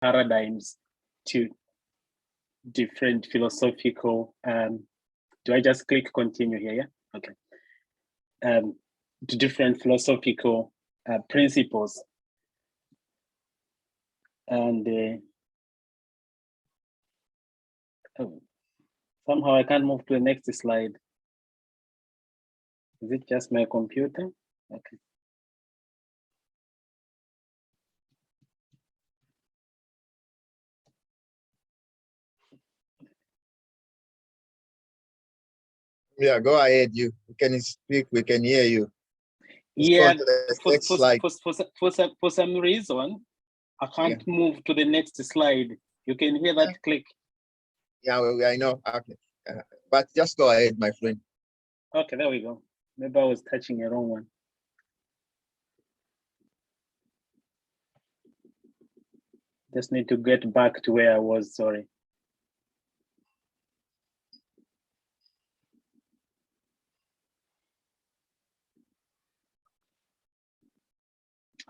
paradigms to different philosophical, do I just click continue here? Yeah, okay. To different philosophical principles. And oh, somehow I can't move to the next slide. Is it just my computer? Okay. Yeah, go ahead. You can speak. We can hear you. Yeah, for some reason, I can't move to the next slide. You can hear that click. Yeah, well, I know. Okay. But just go ahead, my friend. Okay, there we go. Maybe I was touching the wrong one. Just need to get back to where I was, sorry.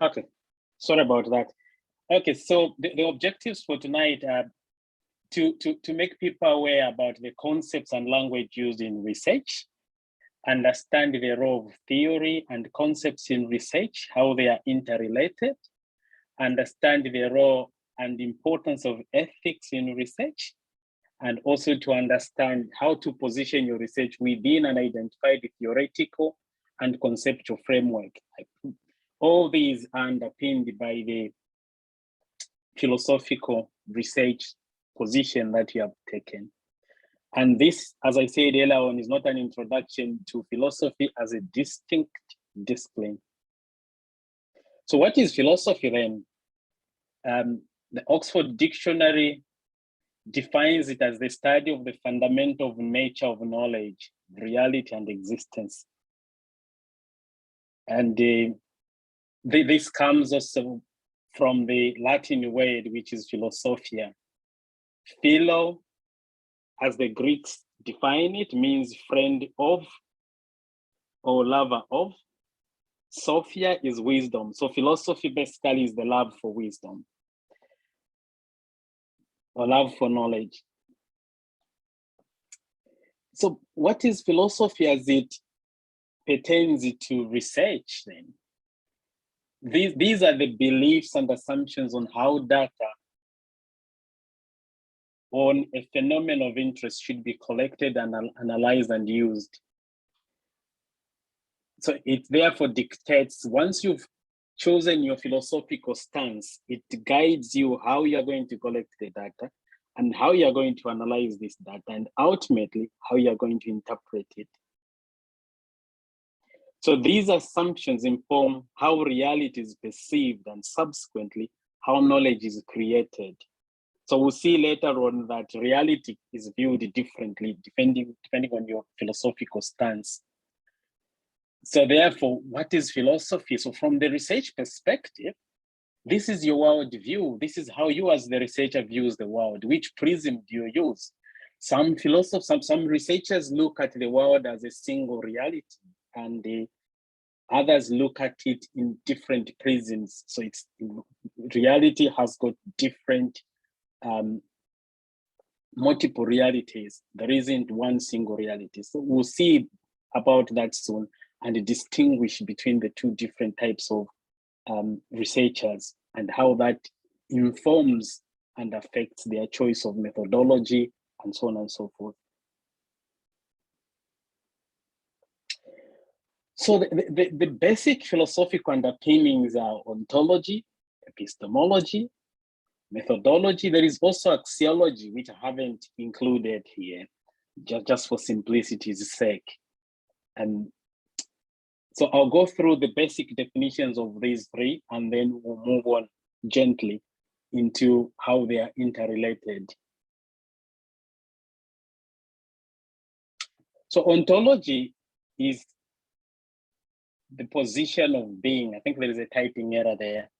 Okay, sorry about that. Okay, so the objectives for tonight are to make people aware about the concepts and language used in research, understand the role of theory and concepts in research, how they are interrelated, understand the role and importance of ethics in research, and also to understand how to position your research within an identified theoretical and conceptual framework. All these are underpinned by the philosophical research position that you have taken. And this, as I said earlier on, is not an introduction to philosophy as a distinct discipline. So what is philosophy then? The Oxford Dictionary defines it as the study of the fundamental nature of knowledge, reality, and existence. And this comes also from the Latin word, which is philosophia. Philo, as the Greeks define it, means friend of or lover of. Sophia is wisdom. So philosophy basically is the love for wisdom or love for knowledge. So what is philosophy as it pertains to research then? These are the beliefs and assumptions on how data on a phenomenon of interest should be collected and analyzed and used. So it therefore dictates, once you've chosen your philosophical stance, it guides you how you're going to collect the data and how you're going to analyze this data, and ultimately how you're going to interpret it. So these assumptions inform how reality is perceived and subsequently how knowledge is created. So we'll see later on that reality is viewed differently depending on your philosophical stance. So therefore, what is philosophy? So from the research perspective, this is your world view. This is how you as the researcher views the world. Which prism do you use? Some philosophers, some researchers look at the world as a single reality, and others look at it in different prisms. So it's reality has got different multiple realities. There isn't one single reality. So we'll see about that soon and distinguish between the two different types of researchers and how that informs and affects their choice of methodology and so on and so forth. So the basic philosophical underpinnings are ontology, epistemology, methodology. There is also axiology, which I haven't included here, just for simplicity's sake. And so I'll go through the basic definitions of these three, and then we'll move on gently into how they are interrelated. So ontology is the position of being. I think there is a typing error there.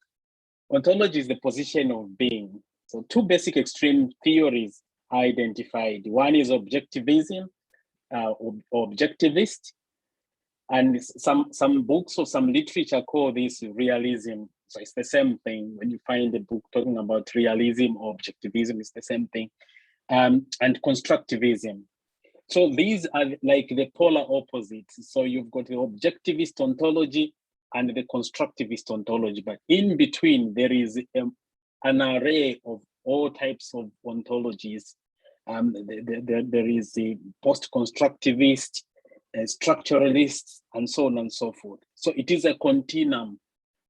Ontology is the position of being. So two basic extreme theories are identified. One is objectivism, or objectivist, and some books or some literature call this realism. So it's the same thing. When you find a book talking about realism or objectivism, it's the same thing. And constructivism. So these are like the polar opposites. So you've got the objectivist ontology and the constructivist ontology, but in between there is an array of all types of ontologies. There is the post-constructivist, structuralists, and so on and so forth. So it is a continuum,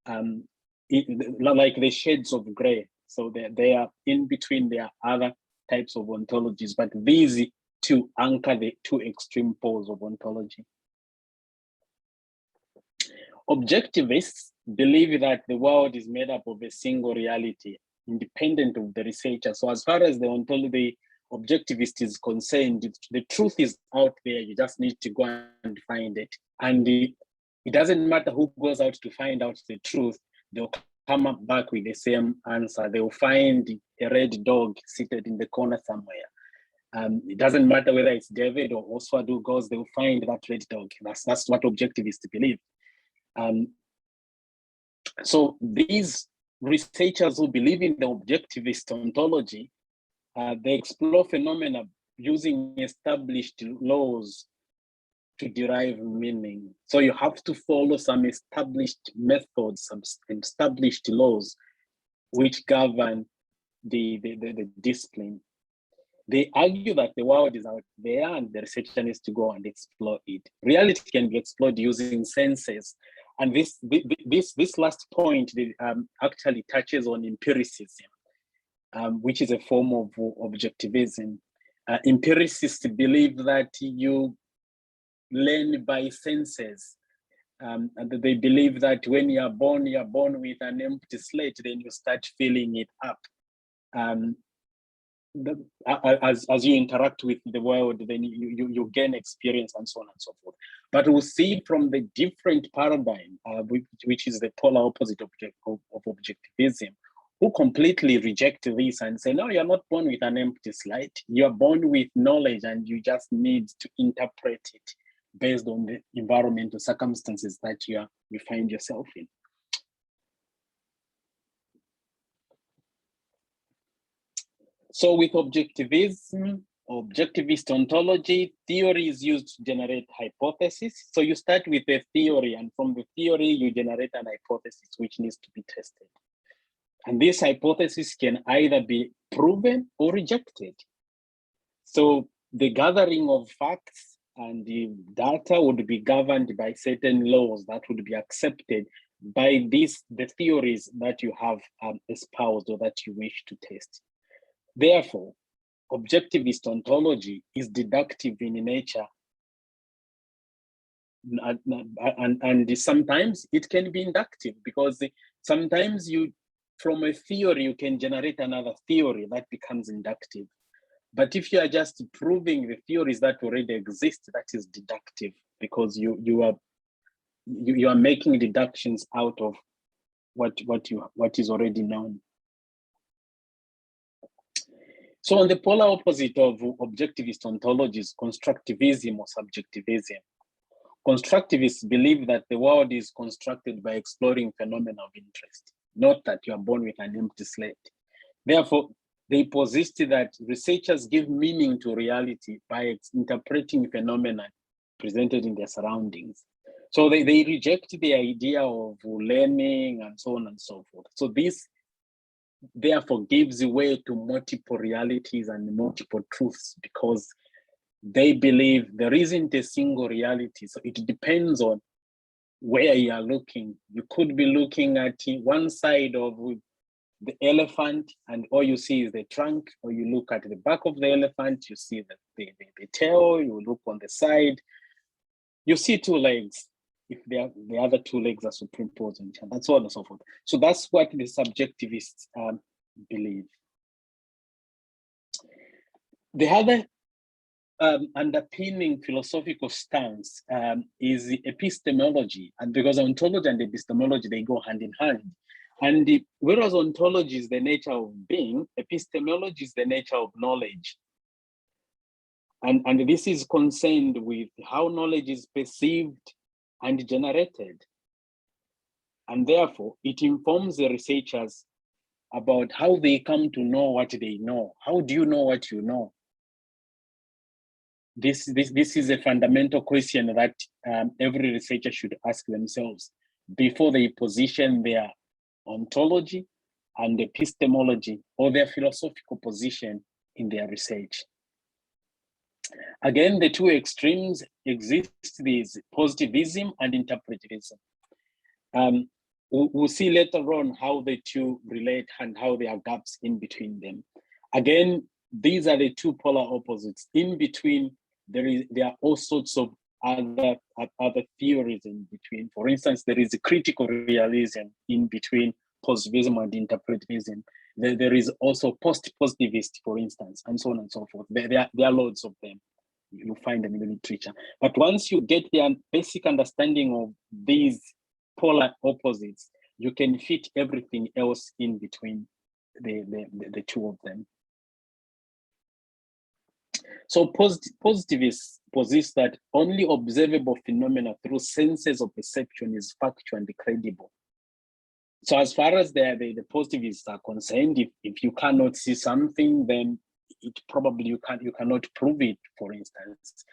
like the shades of gray. So they are in between. There are other types of ontologies, but these two anchor the two extreme poles of ontology. Objectivists believe that the world is made up of a single reality, independent of the researcher. So as far as the ontology, objectivist is concerned, the truth is out there. You just need to go and find it. And it doesn't matter who goes out to find out the truth, they'll come up back with the same answer. They'll find a red dog seated in the corner somewhere. It doesn't matter whether it's David or Oswald who goes, they'll find that red dog. That's what objectivists believe. So these researchers who believe in the objectivist ontology, they explore phenomena using established laws to derive meaning. So you have to follow some established methods, some established laws which govern the discipline. They argue that the world is out there and the researcher needs to go and explore it. Reality can be explored using senses. And this last point actually touches on empiricism, which is a form of objectivism. Empiricists believe that you learn by senses. And they believe that when you're born with an empty slate, then you start filling it up. As you interact with the world, then you gain experience and so on and so forth. But we'll see from the different paradigm, which is the polar opposite of objectivism, who completely reject this and say, no, you're not born with an empty slate. You're born with knowledge and you just need to interpret it based on the environmental circumstances that you find yourself in. So with objectivism, objectivist ontology, theory is used to generate hypotheses. So you start with a theory, and from the theory, you generate an hypothesis which needs to be tested. And this hypothesis can either be proven or rejected. So the gathering of facts and the data would be governed by certain laws that would be accepted by the theories that you have espoused or that you wish to test. Therefore, objectivist ontology is deductive in nature. And sometimes it can be inductive, because sometimes from a theory, you can generate another theory that becomes inductive. But if you are just proving the theories that already exist, that is deductive, because you are making deductions out of what is already known. So on the polar opposite of objectivist ontologies, constructivism or subjectivism. Constructivists believe that the world is constructed by exploring phenomena of interest, not that you are born with an empty slate. Therefore, they posit that researchers give meaning to reality by interpreting phenomena presented in their surroundings. So they reject the idea of learning and so on and so forth. So this therefore gives way to multiple realities and multiple truths, because they believe there isn't a single reality. So it depends on where you are looking. You could be looking at one side of the elephant and all you see is the trunk, or you look at the back of the elephant, you see the tail, you look on the side, you see two legs. If the other two legs are superimposed on each other, and so on and so forth. So that's what the subjectivists believe. The other underpinning philosophical stance is epistemology, and because ontology and epistemology, they go hand in hand. And whereas ontology is the nature of being, epistemology is the nature of knowledge. And this is concerned with how knowledge is perceived and generated. And therefore, it informs the researchers about how they come to know what they know. How do you know what you know? This is a fundamental question that every researcher should ask themselves before they position their ontology and epistemology or their philosophical position in their research. Again, the two extremes exist, these positivism and interpretivism. We'll see later on how the two relate and how there are gaps in between them. Again, these are the two polar opposites. In between, there are all sorts of other theories in between. For instance, there is a critical realism in between positivism and interpretivism. There is also post-positivist, for instance, and so on and so forth. There are loads of them. You find them in the literature. But once you get the basic understanding of these polar opposites, you can fit everything else in between the two of them. So positivists posit that only observable phenomena through senses of perception is factual and credible. So as far as the positivists are concerned, if you cannot see something, then it probably you cannot prove it, for instance.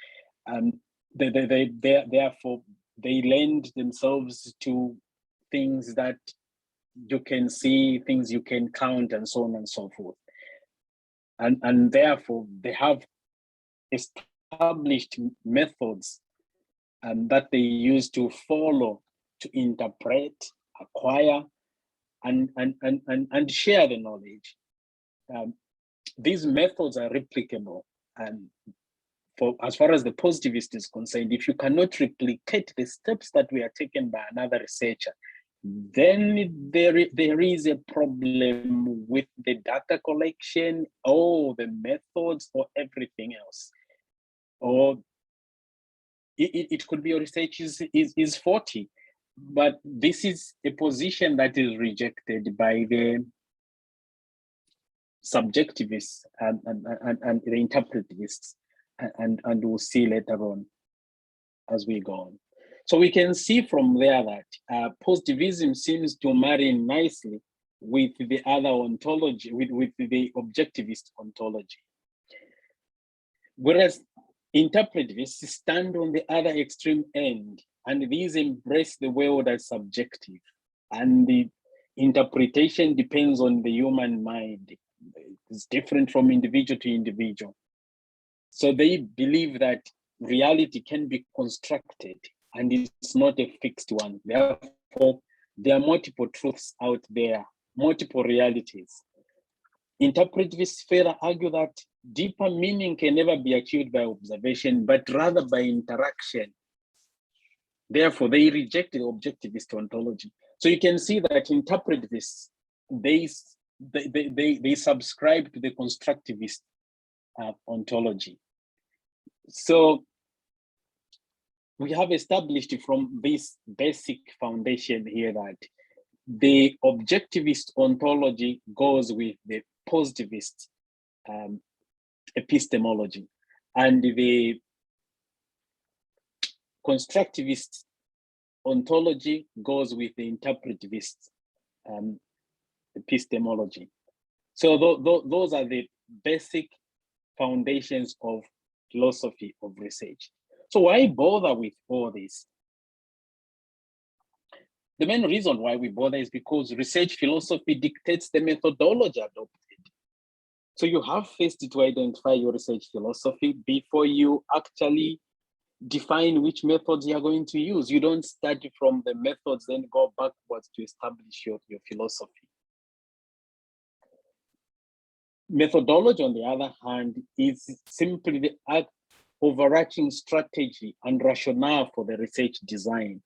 Therefore, they lend themselves to things that you can see, things you can count, and so on and so forth. And therefore, they have established methods that they use to follow, to interpret, acquire, and share the knowledge. These methods are replicable, and as far as the positivist is concerned, if you cannot replicate the steps that were taken by another researcher, then there is a problem with the data collection or the methods or everything else. Or it could be your research is faulty, but this is a position that is rejected by the subjectivists and the interpretivists, and we'll see later on as we go on. So we can see from there that positivism seems to marry nicely with the other ontology, with the objectivist ontology. Whereas interpretivists stand on the other extreme end, and these embrace the world as subjective, and the interpretation depends on the human mind. It's different from individual to individual. So they believe that reality can be constructed and it's not a fixed one. Therefore, there are multiple truths out there, multiple realities. Interpretivists further argue that deeper meaning can never be achieved by observation, but rather by interaction. Therefore, they reject the objectivist ontology. So you can see that interpretivists, they subscribe to the constructivist ontology. So we have established from this basic foundation here that the objectivist ontology goes with the positivist epistemology, and the constructivist ontology goes with the interpretivist epistemology. So those are the basic foundations of philosophy of research. So why bother with all this? The main reason why we bother is because research philosophy dictates the methodology adopted. So you have first to identify your research philosophy before you actually define which methods you are going to use. You don't study from the methods, then go backwards to establish your philosophy. Methodology, on the other hand, is simply the overarching strategy and rationale for the research design.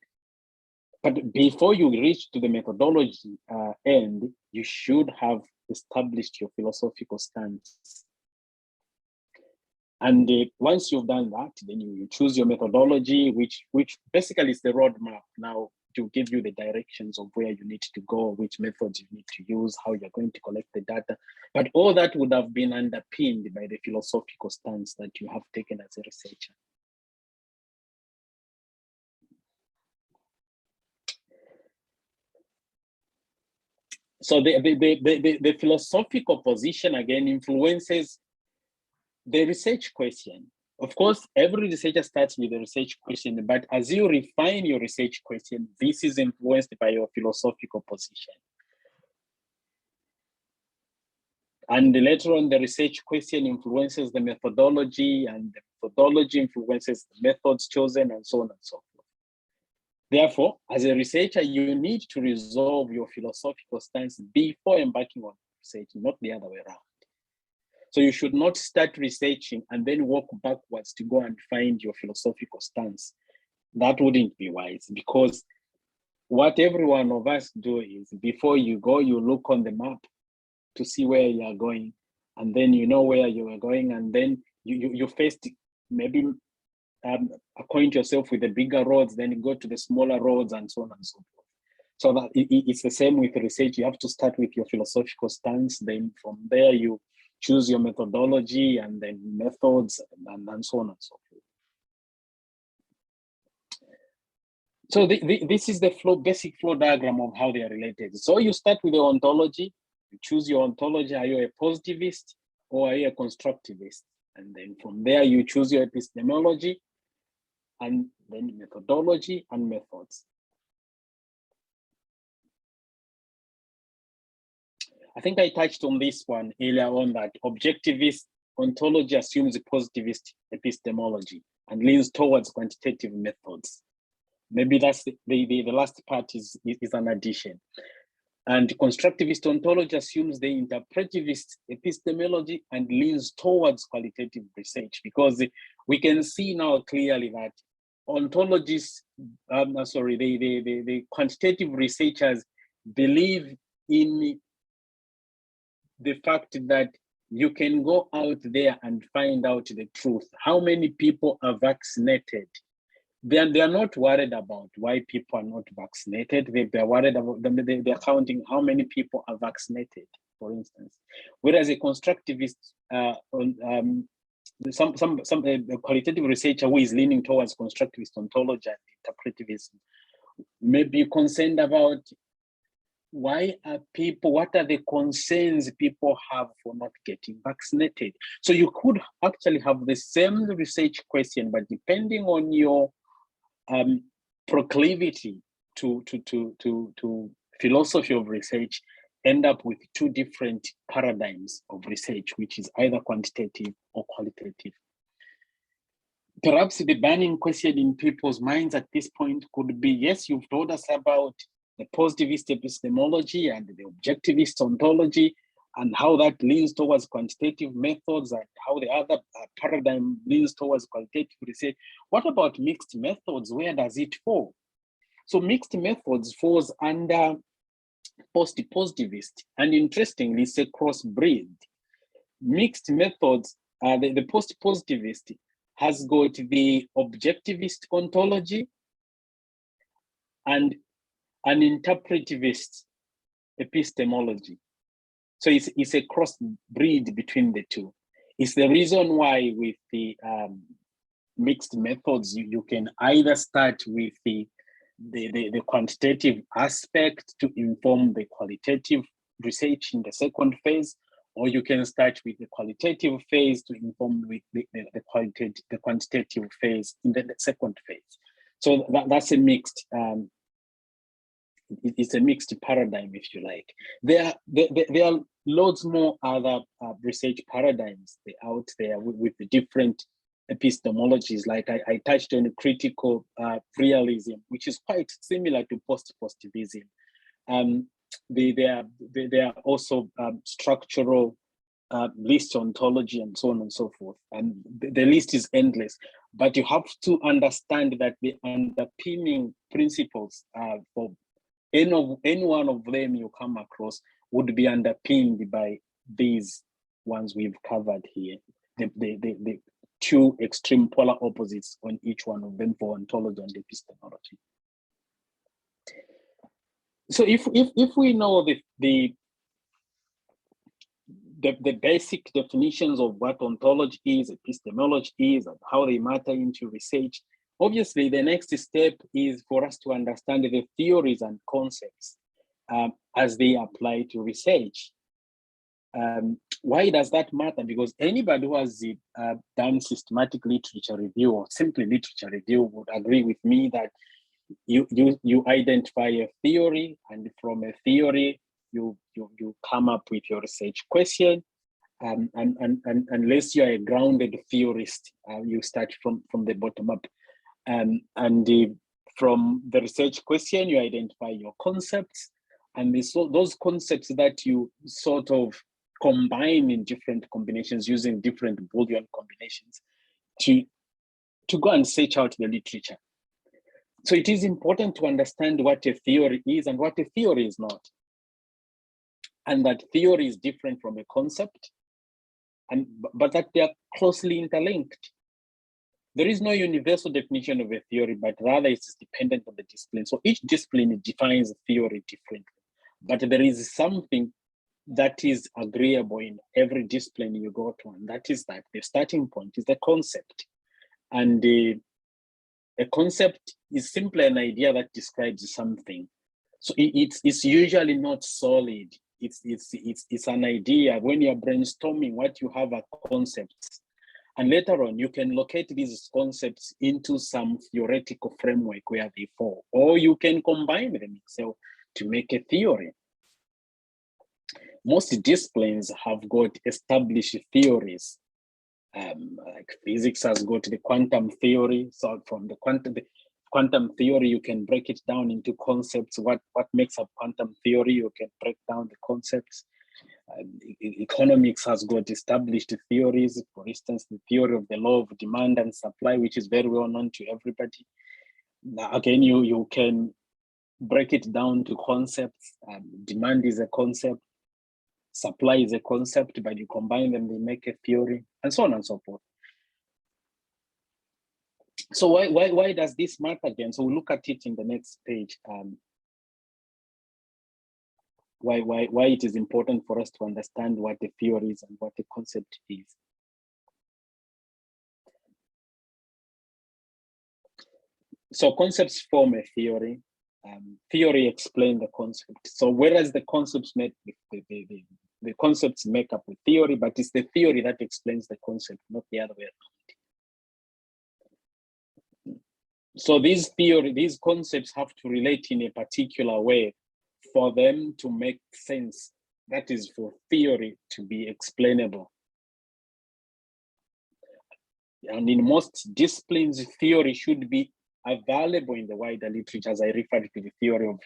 But before you reach to the methodology end, you should have established your philosophical stance. And once you've done that, then you choose your methodology, which basically is the roadmap now to give you the directions of where you need to go, which methods you need to use, how you're going to collect the data. But all that would have been underpinned by the philosophical stance that you have taken as a researcher. So the philosophical position again influences the research question. Of course, every researcher starts with a research question, but as you refine your research question, this is influenced by your philosophical position. And later on, the research question influences the methodology, and the methodology influences the methods chosen, and so on and so forth. Therefore, as a researcher, you need to resolve your philosophical stance before embarking on research, not the other way around. So you should not start researching and then walk backwards to go and find your philosophical stance. That wouldn't be wise, because what every one of us do is before you go, you look on the map to see where you are going, and then you know where you are going, and then you first maybe acquaint yourself with the bigger roads, then you go to the smaller roads, and so on and so forth. So that it's the same with research. You have to start with your philosophical stance, then from there you choose your methodology and then methods, and so on and so forth. So this is the basic flow diagram of how they are related. So you start with the ontology. You choose your ontology. Are you a positivist or are you a constructivist? And then from there, you choose your epistemology, and then methodology and methods. I think I touched on this one earlier on, that objectivist ontology assumes a positivist epistemology and leans towards quantitative methods. Maybe that's the last part is an addition. And constructivist ontology assumes the interpretivist epistemology and leans towards qualitative research, because we can see now clearly that ontologists, the quantitative researchers believe in the fact that you can go out there and find out the truth. How many people are vaccinated? They are not worried about why people are not vaccinated. They're worried about they're counting how many people are vaccinated, for instance. Whereas a constructivist, some qualitative researcher who is leaning towards constructivist ontology and interpretivism may be concerned about what are the concerns people have for not getting vaccinated. So you could actually have the same research question, but depending on your proclivity to philosophy of research, end up with two different paradigms of research, which is either quantitative or qualitative. Perhaps the burning question in people's minds at this point could be, yes, you've told us about the positivist epistemology and the objectivist ontology, and how that leans towards quantitative methods, and how the other paradigm leans towards qualitative research. What about mixed methods? Where does it fall? So mixed methods falls under post-positivist, and interestingly, it's a crossbreed. Mixed methods, the post-positivist has got the objectivist ontology and an interpretivist epistemology. So it's a crossbreed between the two. It's the reason why with the mixed methods, you can either start with the quantitative aspect to inform the qualitative research in the second phase, or you can start with the qualitative phase to inform with the quantitative phase in the second phase. So that's a mixed. It's a mixed paradigm, if you like. There are loads more other research paradigms out there with the different epistemologies. Like I touched on critical realism, which is quite similar to post-positivism. There are also structural list ontology and so on and so forth. And the list is endless, but you have to understand that the underpinning principles for any one of them you come across would be underpinned by these ones we've covered here. The two extreme polar opposites on each one of them for ontology and epistemology. So if we know the basic definitions of what ontology is, epistemology is, and how they matter into research, obviously the next step is for us to understand the theories and concepts as they apply to research. Why does that matter? Because anybody who has done systematic literature review or simply literature review would agree with me that you identify a theory, and from a theory you come up with your research question. And unless you are a grounded theorist, you start from the bottom up. From the research question, you identify your concepts, and those concepts that you sort of combine in different combinations using different Boolean combinations to go and search out the literature. So it is important to understand what a theory is and what a theory is not. And that theory is different from a concept, but that they are closely interlinked. There is no universal definition of a theory, but rather it's dependent on the discipline. So each discipline defines a theory differently, but there is something that is agreeable in every discipline you go to, and that is that the starting point is the concept. And a concept is simply an idea that describes something. So it's usually not solid. It's an idea. When you're brainstorming, what you have are concepts. And later on, you can locate these concepts into some theoretical framework where they fall, or you can combine them itself to make a theory. Most disciplines have got established theories. Like physics has got the quantum theory. So from the quantum theory, you can break it down into concepts. What makes up quantum theory? You can break down the concepts. Economics has got established theories. For instance, the theory of the law of demand and supply, which is very well known to everybody. Now, again, you can break it down to concepts. Demand is a concept. Supply is a concept, but you combine them, they make a theory, and so on and so forth. So why does this matter again? So we'll look at it in the next page. Why it is important for us to understand what a theory is and what a concept is. So concepts form a theory. Theory explains the concept. So whereas the concepts make the concepts make up the theory, but it's the theory that explains the concept, not the other way around. So these concepts have to relate in a particular way for them to make sense. That is for theory to be explainable. And in most disciplines, theory should be available in the wider literature, as I referred to the theory of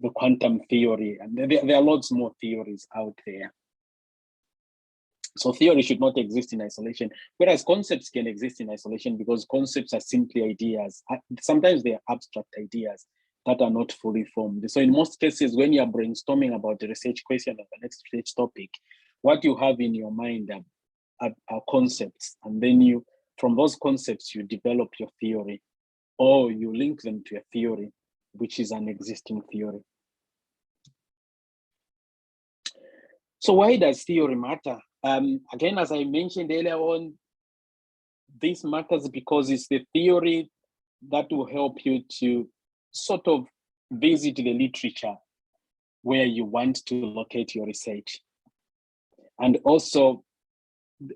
the quantum theory, and there are lots more theories out there. So theory should not exist in isolation, whereas concepts can exist in isolation because concepts are simply ideas. Sometimes they are abstract ideas that are not fully formed. So in most cases, when you are brainstorming about the research question or the next research topic, what you have in your mind are concepts, and then from those concepts, you develop your theory, or you link them to a theory, which is an existing theory. So why does theory matter? Again, as I mentioned earlier on, this matters because it's the theory that will help you to sort of visit the literature where you want to locate your research. And also,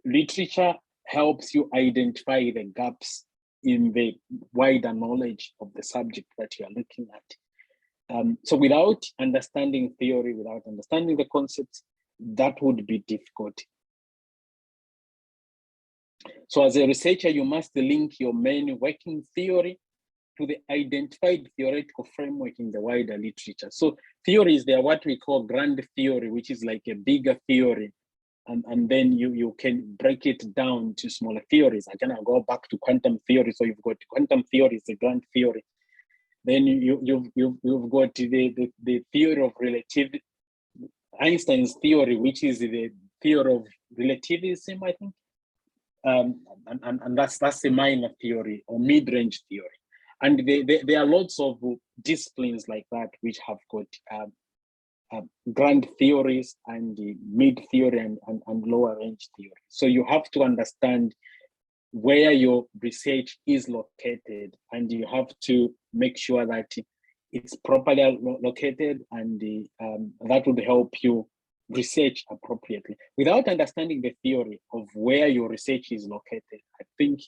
literature helps you identify the gaps in the wider knowledge of the subject that you are looking at. So without understanding theory, without understanding the concepts, that would be difficult. So as a researcher, you must link your main working theory to the identified theoretical framework in the wider literature. So theories, they are what we call grand theory, which is like a bigger theory. And then you can break it down to smaller theories. Again, I'll go back to quantum theory. So you've got quantum theory, is a grand theory. Then you've got the theory of relativity, Einstein's theory, which is the theory of relativism, I think. And that's the minor theory or mid-range theory. And there are lots of disciplines like that which have got grand theories and the mid theory and lower range theory. So you have to understand where your research is located, and you have to make sure that it's properly located, and that would help you research appropriately. Without understanding the theory of where your research is located, I think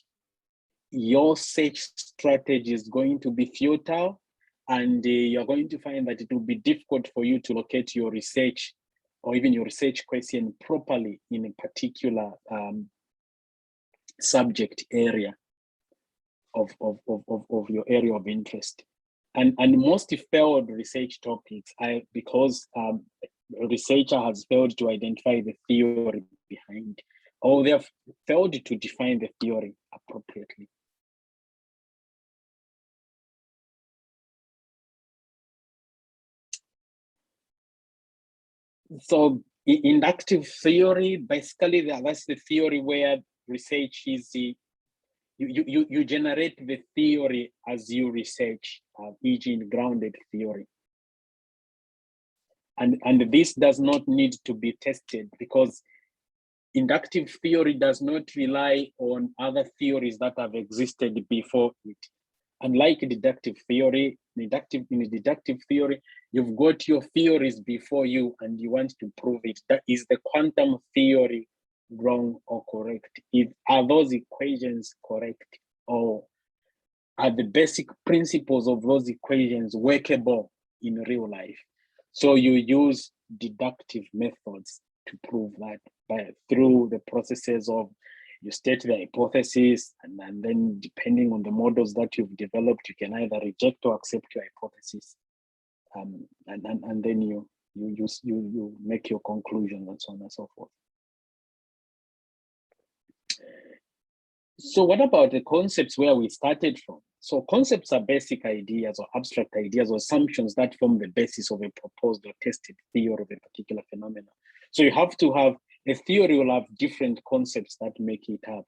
your search strategy is going to be futile, and you're going to find that it will be difficult for you to locate your research or even your research question properly in a particular subject area of your area of interest. And most failed research topics are because a researcher has failed to identify the theory behind, or they have failed to define the theory appropriately. So inductive theory, basically that's the theory where research is you generate the theory as you research, e.g. in grounded theory. And this does not need to be tested, because inductive theory does not rely on other theories that have existed before it. Unlike deductive theory, in deductive theory, you've got your theories before you and you want to prove it. That is the quantum theory wrong or correct? Are those equations correct, or are the basic principles of those equations workable in real life? So you use deductive methods to prove that through the processes of you state the hypothesis, and then depending on the models that you've developed, you can either reject or accept your hypothesis, and then you make your conclusion, and so on and so forth. So what about the concepts where we started from? So concepts are basic ideas or abstract ideas or assumptions that form the basis of a proposed or tested theory of a particular phenomenon. So you have to have a theory will have different concepts that make it up.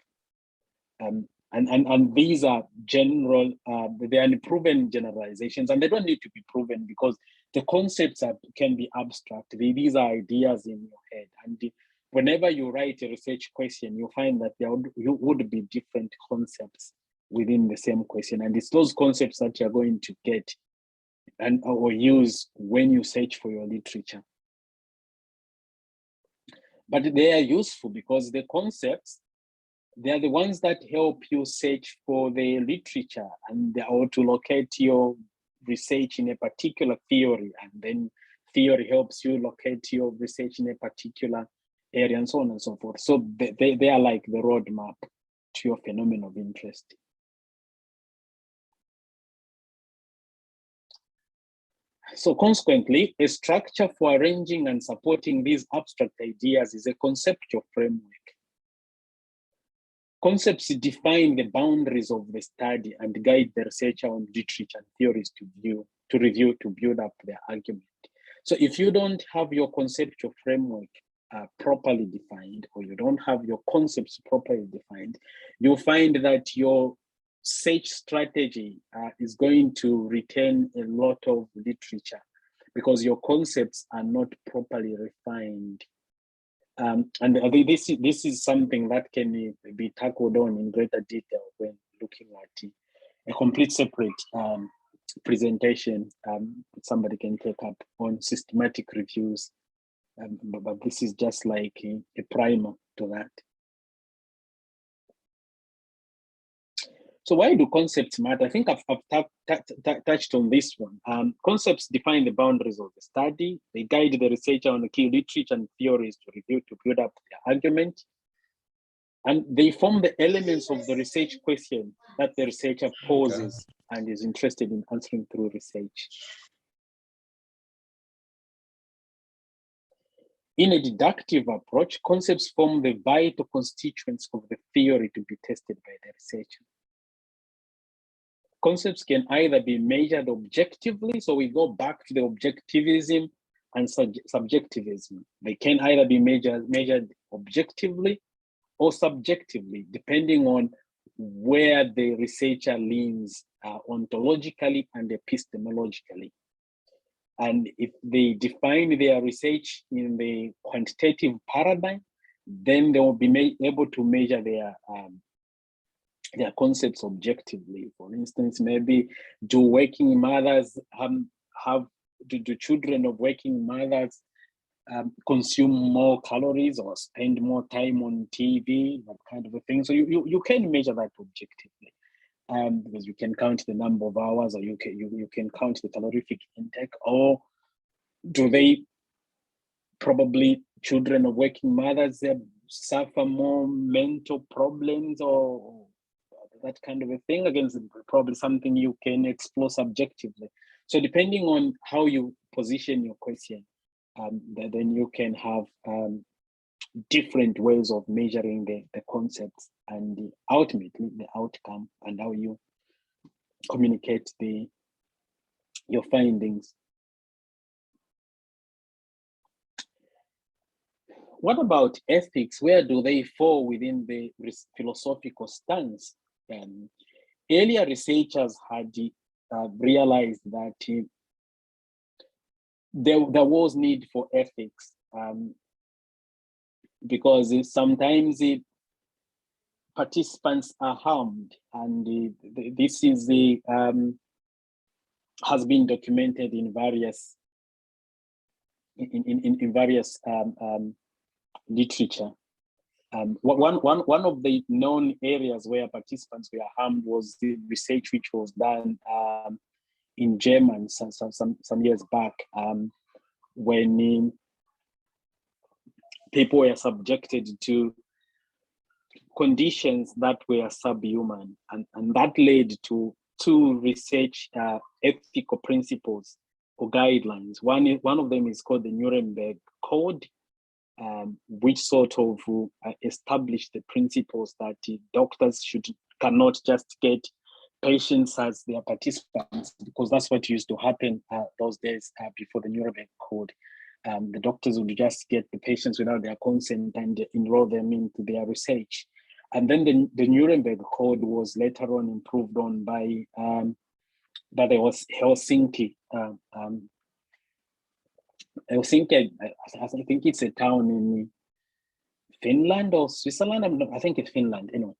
And these are general, they are unproven generalizations, and they don't need to be proven because the concepts can be abstract. These are ideas in your head. And whenever you write a research question, you find that there would be different concepts within the same question. And it's those concepts that you're going to get or use when you search for your literature. But they are useful because the concepts, they are the ones that help you search for the literature or to locate your research in a particular theory. And then theory helps you locate your research in a particular area, and so on and so forth. So they are like the roadmap to your phenomenon of interest. So consequently, a structure for arranging and supporting these abstract ideas is a conceptual framework. Concepts define the boundaries of the study and guide the researcher on literature and theories to review to build up their argument. So if you don't have your conceptual framework properly defined, or you don't have your concepts properly defined, you'll find that your search strategy is going to retain a lot of literature because your concepts are not properly refined. And this is something that can be tackled on in greater detail when looking at a complete separate presentation somebody can take up on systematic reviews. But this is just like a primer to that. So why do concepts matter? I think I've touched on this one. Concepts define the boundaries of the study. They guide the researcher on the key literature and theories to review to build up their argument. And they form the elements of the research question that the researcher poses and is interested in answering through research. In a deductive approach, concepts form the vital constituents of the theory to be tested by the researcher. Concepts can either be measured objectively, so we go back to the objectivism and subjectivism. They can either be measured objectively or subjectively, depending on where the researcher leans ontologically and epistemologically. And if they define their research in the quantitative paradigm, then they will be able to measure their their concepts objectively. For instance, maybe do working mothers do children of working mothers consume more calories or spend more time on TV, that kind of a thing. So you can measure that objectively, because you can count the number of hours, or you can count the calorific intake. Or do they probably, children of working mothers, suffer more mental problems or that kind of a thing? Again, probably something you can explore subjectively. So depending on how you position your question, then you can have different ways of measuring the concepts and ultimately the outcome, and how you communicate your findings. What about ethics? Where do they fall within the philosophical stance? Earlier researchers had realized that there was need for ethics, because sometimes participants are harmed, and this is has been documented in various literature. One of the known areas where participants were harmed was the research which was done in Germany some years back, when people were subjected to conditions that were subhuman, and that led to two research ethical principles or guidelines. One of them is called the Nuremberg Code, which sort of established the principles that doctors cannot just get patients as their participants, because that's what used to happen those days before the Nuremberg Code. The doctors would just get the patients without their consent and enroll them into their research. And then the Nuremberg Code was later on improved on by the Helsinki. Helsinki, I think it's a town in Finland or Switzerland. I think it's Finland anyway.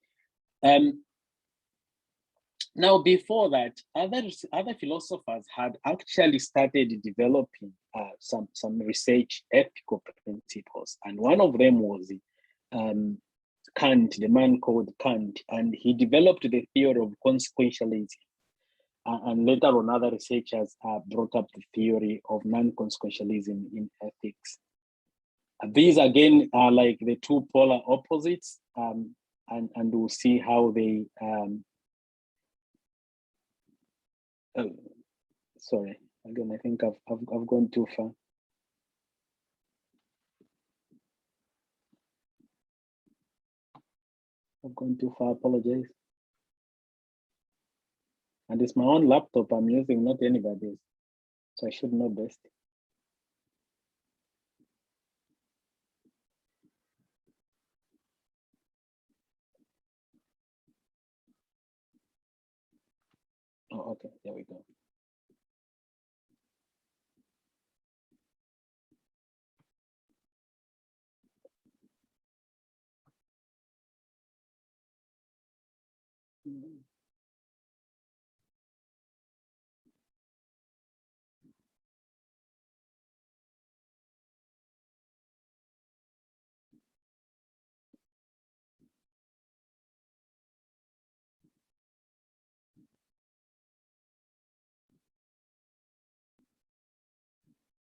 Now, before that, other philosophers had actually started developing some research ethical principles, and one of them was Kant, the man called Kant, and he developed the theory of consequentialism. And later on, other researchers brought up the theory of non-consequentialism in ethics. These again are like the two polar opposites, and we'll see how they. Sorry, again, I think I've gone too far. I've gone too far. Apologize. And it's my own laptop I'm using, not anybody's. So I should know best. Oh, okay, there we go.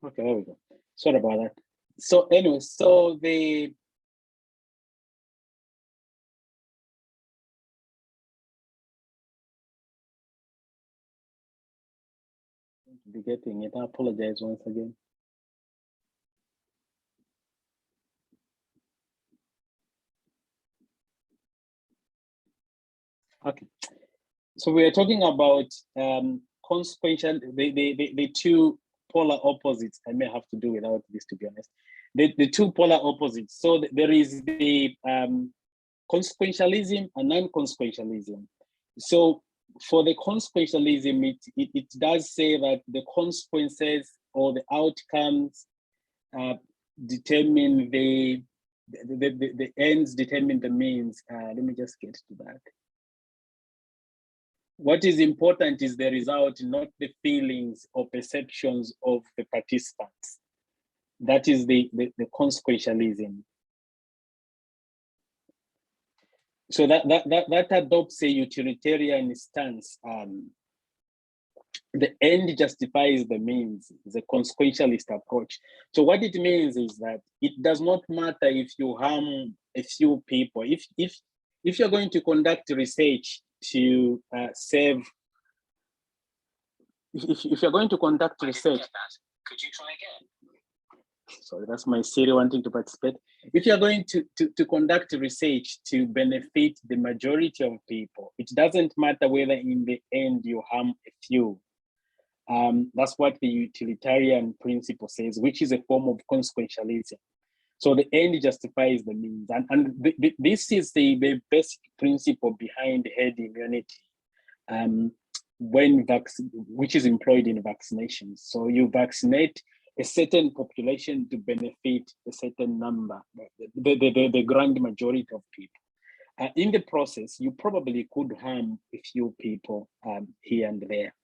Okay, there we go. Sorry about that. So anyway, so the be getting it. I apologize once again. Okay, so we are talking about consequential, the two polar opposites. I may have to do without this, to be honest. The two polar opposites. So there is the consequentialism and non-consequentialism. So for the consequentialism, it does say that the consequences or the outcomes determine the ends, determine the means. Let me just get to that. What is important is the result, not the feelings or perceptions of the participants. That is the consequentialism. So that adopts a utilitarian stance. The end justifies the means, the consequentialist approach. So what it means is that it does not matter if you harm a few people. If you're going to conduct research to save, if you're going to conduct research, could you try again? Sorry, that's my Siri wanting to participate. If you're going to conduct research to benefit the majority of people, it doesn't matter whether in the end you harm a few. That's what the utilitarian principle says, which is a form of consequentialism. So the end justifies the means. This is the basic principle behind herd immunity, which is employed in vaccinations. So you vaccinate a certain population to benefit a certain number, the grand majority of people. In the process, you probably could harm a few people here and there.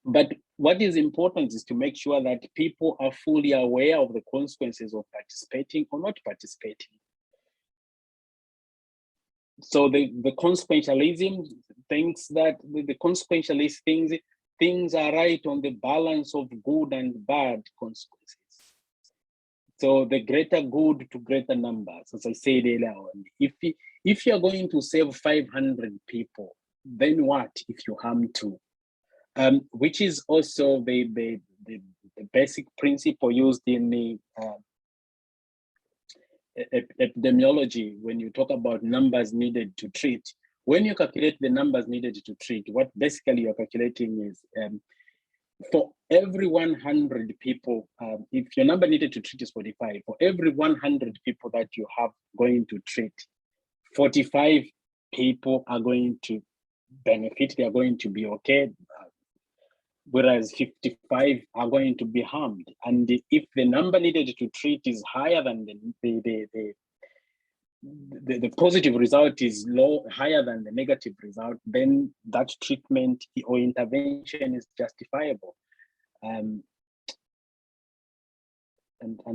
But what is important is to make sure that people are fully aware of the consequences of participating or not participating. So the consequentialism thinks that the consequentialist things are right on the balance of good and bad consequences. So the greater good to greater numbers, as I said earlier on. If you're going to save 500 people, then what if you harm 2? Which is also the basic principle used in the epidemiology when you talk about numbers needed to treat. When you calculate the numbers needed to treat, what basically you're calculating is for every 100 people, if your number needed to treat is 45, for every 100 people that you have going to treat, 45 people are going to benefit, they are going to be okay, whereas 55 are going to be harmed. And if the number needed to treat is higher than the positive result is higher than the negative result, then that treatment or intervention is justifiable, and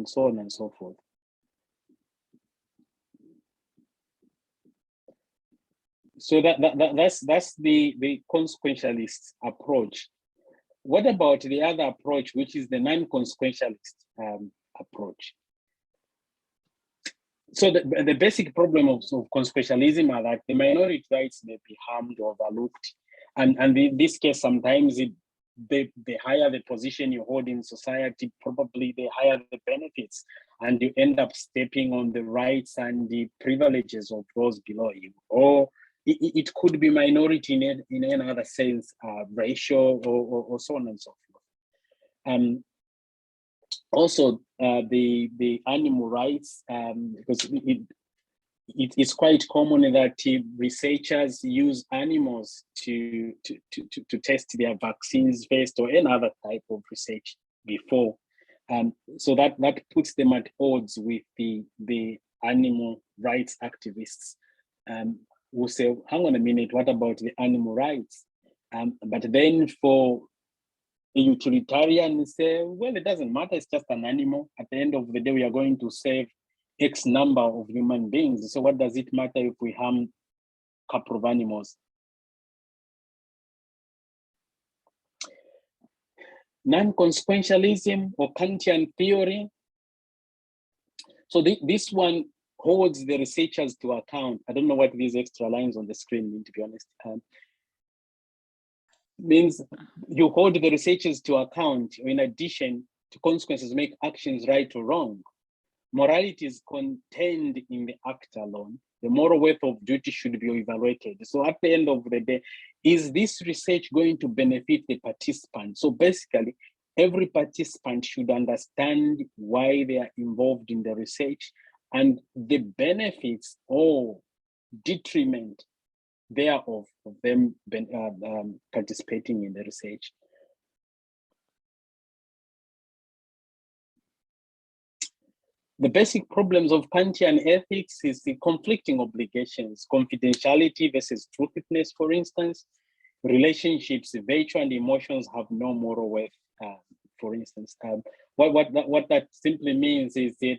so on and so forth. So that's the consequentialist approach. What about the other approach, which is the non-consequentialist approach? So the basic problem of consequentialism are that the minority rights may be harmed or overlooked. And in this case, sometimes the higher the position you hold in society, probably the higher the benefits. And you end up stepping on the rights and the privileges of those below you. Or it could be minority in any other sense, racial or so on and so forth. Also, the animal rights, because it's quite common that researchers use animals to test their vaccines first or any other type of research before. So that puts them at odds with the animal rights activists who say, hang on a minute, what about the animal rights? But then for a utilitarian say, well, it doesn't matter, it's just an animal. At the end of the day, we are going to save X number of human beings. So what does it matter if we harm a couple of animals? Non-consequentialism or Kantian theory. So this one holds the researchers to account. I don't know what these extra lines on the screen mean, to be honest. Means you hold the researchers to account in addition to consequences, make actions right or wrong. Morality is contained in the act alone. The moral worth of duty should be evaluated. So at the end of the day, is this research going to benefit the participant? So basically, every participant should understand why they are involved in the research and the benefits or detriment thereof of them participating in the research. The basic problems of Kantian ethics is the conflicting obligations, confidentiality versus truthfulness, for instance, relationships, virtue and emotions have no moral worth, for instance. What that simply means is that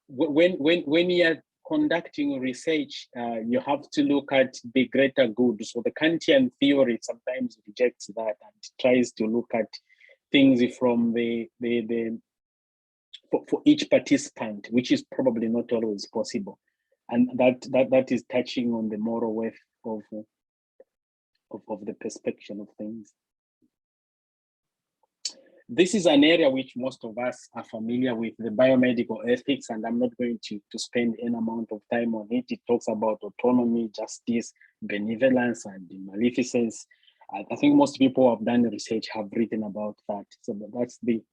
when you're conducting research, you have to look at the greater good. So the Kantian theory sometimes rejects that and tries to look at things from for each participant, which is probably not always possible, and that is touching on the moral worth of the perspective of things. This is an area which most of us are familiar with, the biomedical ethics, and I'm not going to spend any amount of time on it. It talks about autonomy, justice, benevolence, and maleficence. I think most people who have done research have written about that. So that's the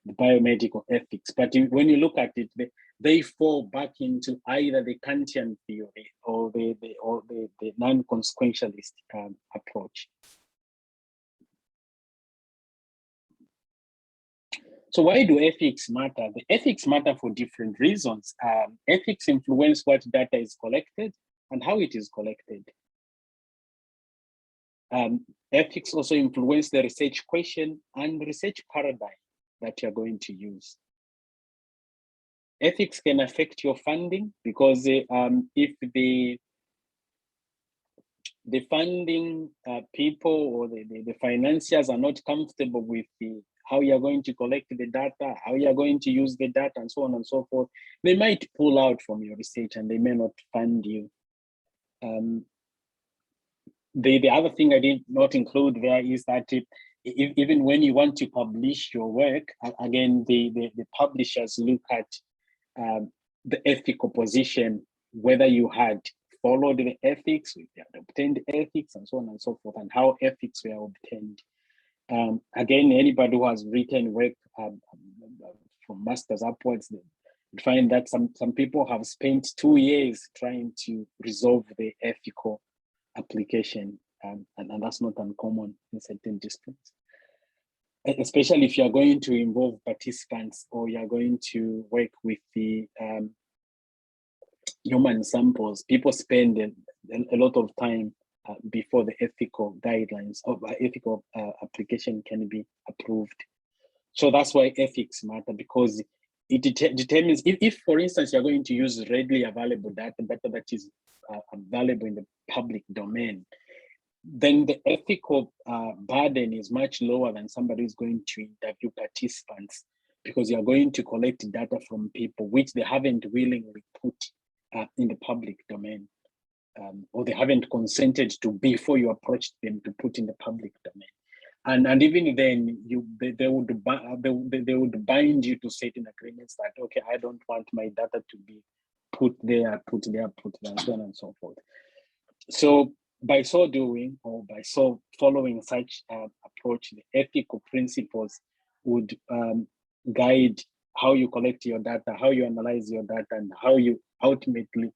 biomedical ethics. But when you look at it, they fall back into either the Kantian theory or the non-consequentialist approach. So why do ethics matter? The ethics matter for different reasons. Ethics influence what data is collected and how it is collected. Ethics also influence the research question and research paradigm that you're going to use. Ethics can affect your funding because if the funding people or the financiers are not comfortable with how you're going to collect the data, how you're going to use the data, and so on and so forth, they might pull out from your research and they may not fund you. The other thing I did not include there is that even when you want to publish your work, again, the publishers look at the ethical position, whether you had followed the ethics, if you had obtained ethics, and so on and so forth, and how ethics were obtained. Again, anybody who has written work from masters upwards, you find that some people have spent 2 years trying to resolve the ethical application, and that's not uncommon in certain disciplines. Especially if you're going to involve participants or you're going to work with the human samples, people spend a lot of time before the ethical guidelines of ethical application can be approved. So that's why ethics matter, because it determines if, for instance, you're going to use readily available data that is available in the public domain, then the ethical burden is much lower than somebody who's going to interview participants, because you're going to collect data from people which they haven't willingly put in the public domain, or they haven't consented to before you approached them to put in the public domain. And even then, they would bind you to certain agreements that, okay, I don't want my data to be put there, and so on and so forth. So by so doing, or by so following such approach, the ethical principles would guide how you collect your data, how you analyze your data, and how you ultimately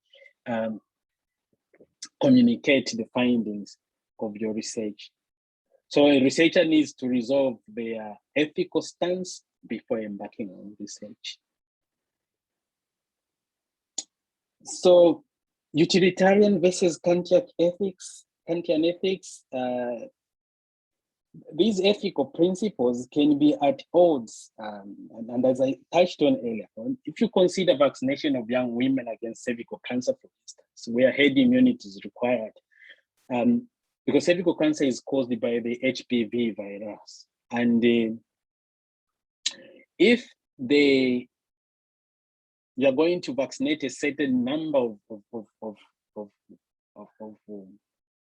communicate the findings of your research. So a researcher needs to resolve their ethical stance before embarking on research. So utilitarian versus Kantian ethics, these ethical principles can be at odds. And as I touched on earlier, if you consider vaccination of young women against cervical cancer, for instance, where herd immunity is required, because cervical cancer is caused by the HPV virus. And if you're going to vaccinate a certain number of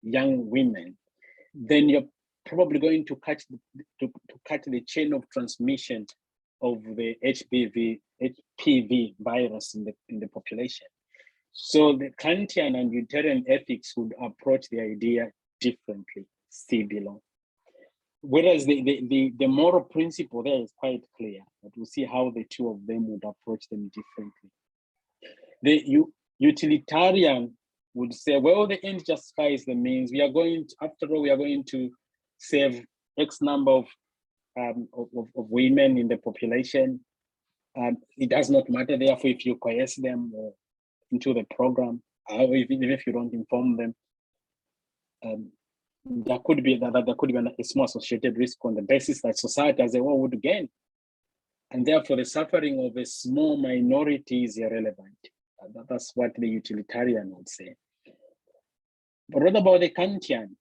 young women, then you're probably going to cut the chain of transmission of the HPV virus in the population. So the Kantian and Utilitarian ethics would approach the idea differently, see below. Whereas the moral principle there is quite clear, but we'll see how the two of them would approach them differently. The utilitarian would say, well, the end justifies the means. We are going to, after all, we are going to save X number of women in the population. It does not matter, therefore, if you coerce them into the program, or even if you don't inform them. There could be a small associated risk on the basis that society as a whole would gain. And therefore, the suffering of a small minority is irrelevant. That's what the utilitarian would say. But what about the Kantian?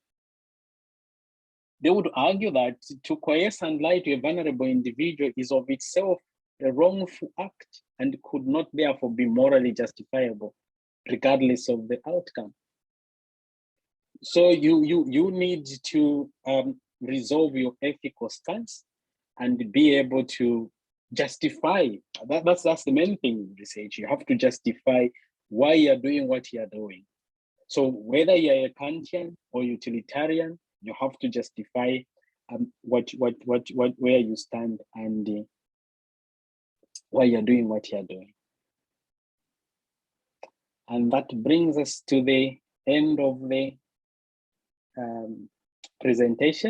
They would argue that to coerce and lie to a vulnerable individual is of itself a wrongful act and could not therefore be morally justifiable, regardless of the outcome. So you need to resolve your ethical stance and be able to justify. That's the main thing in research. You have to justify why you're doing what you're doing. So whether you're a Kantian or utilitarian, you have to justify where you stand and why you're doing what you're doing. And that brings us to the end of the presentation.